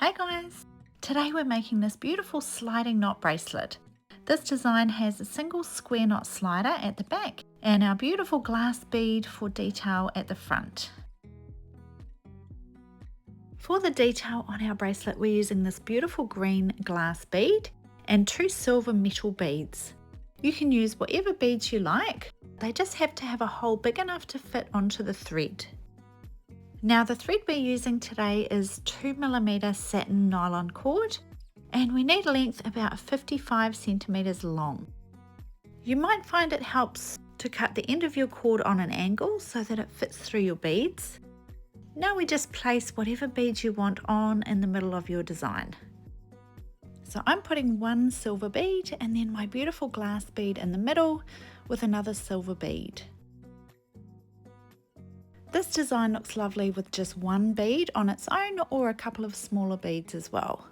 Hey guys! Today we're making this beautiful sliding knot bracelet. This design has a single square knot slider at the back and our beautiful glass bead for detail at the front. For the detail on our bracelet we're using this beautiful green glass bead and 2 silver metal beads. You can use whatever beads you like, they just have to have a hole big enough to fit onto the thread. Now the thread we're using today is 2mm satin nylon cord and we need a length about 55 centimeters long. You might find it helps to cut the end of your cord on an angle so that it fits through your beads. Now we just place whatever beads you want on in the middle of your design. So I'm putting 1 silver bead and then my beautiful glass bead in the middle with another silver bead. This design looks lovely with just 1 bead on its own or a couple of smaller beads as well.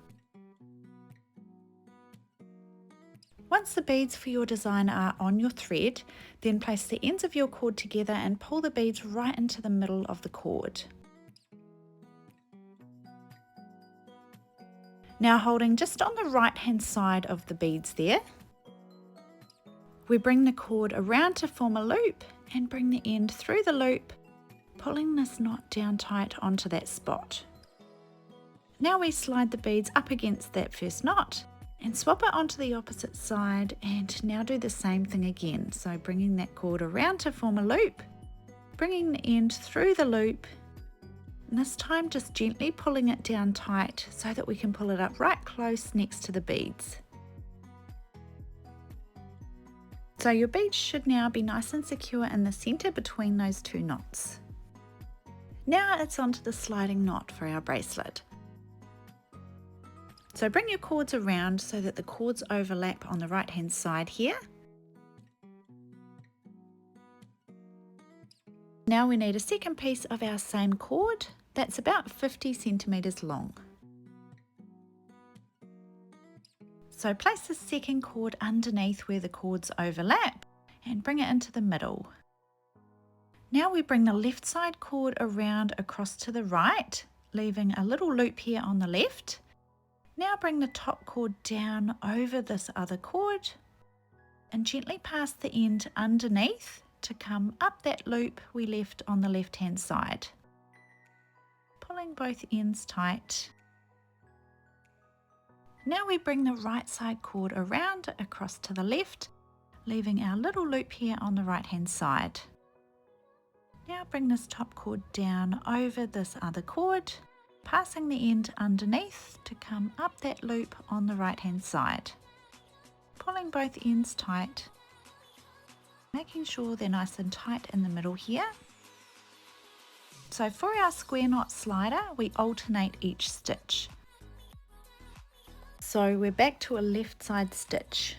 Once the beads for your design are on your thread, then place the ends of your cord together and pull the beads right into the middle of the cord. Now holding just on the right hand side of the beads there, we bring the cord around to form a loop and bring the end through the loop, pulling this knot down tight onto that spot. Now we slide the beads up against that first knot and swap it onto the opposite side and now do the same thing again. So bringing that cord around to form a loop, bringing the end through the loop, and this time just gently pulling it down tight so that we can pull it up right close next to the beads. So your beads should now be nice and secure in the center between those 2 knots. Now it's onto the sliding knot for our bracelet. So bring your cords around so that the cords overlap on the right hand side here. Now we need a second piece of our same cord that's about 50 centimeters long. So place the second cord underneath where the cords overlap and bring it into the middle. Now we bring the left side cord around across to the right, leaving a little loop here on the left. Now bring the top cord down over this other cord and gently pass the end underneath to come up that loop we left on the left hand side. Pulling both ends tight. Now we bring the right side cord around across to the left, leaving our little loop here on the right hand side. Now bring this top cord down over this other cord, passing the end underneath to come up that loop on the right hand side. Pulling both ends tight, making sure they're nice and tight in the middle here. So for our square knot slider, we alternate each stitch. So we're back to a left side stitch.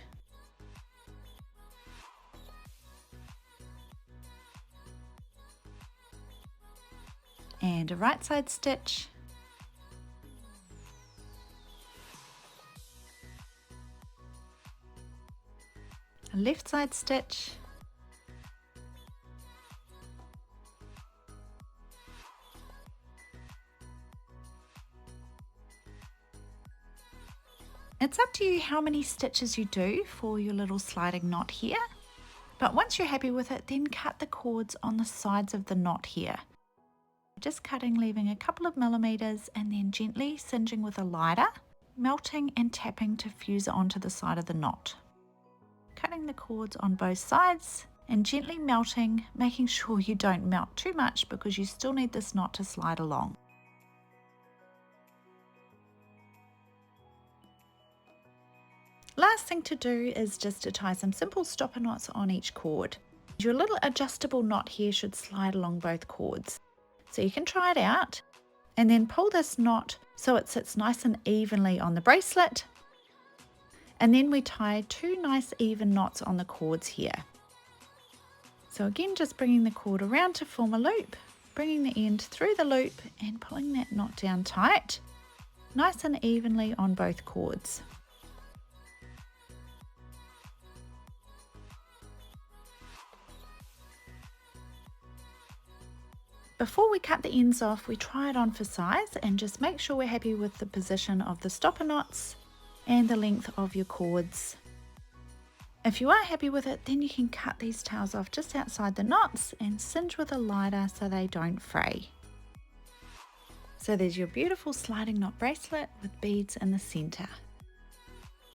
And a right side stitch, a left side stitch, it's up to you how many stitches you do for your little sliding knot here, but once you're happy with it, then cut the cords on the sides of the knot here. Just cutting, leaving a couple of millimeters and then gently singeing with a lighter, melting and tapping to fuse it onto the side of the knot. Cutting the cords on both sides and gently melting, making sure you don't melt too much because you still need this knot to slide along. Last thing to do is just to tie some simple stopper knots on each cord. Your little adjustable knot here should slide along both cords. So you can try it out and then pull this knot so it sits nice and evenly on the bracelet. And then we tie 2 nice even knots on the cords here. So again, just bringing the cord around to form a loop, bringing the end through the loop and pulling that knot down tight, nice and evenly on both cords. Before we cut the ends off, we try it on for size and just make sure we're happy with the position of the stopper knots and the length of your cords. If you are happy with it, then you can cut these tails off just outside the knots and cinch with a lighter so they don't fray. So there's your beautiful sliding knot bracelet with beads in the center.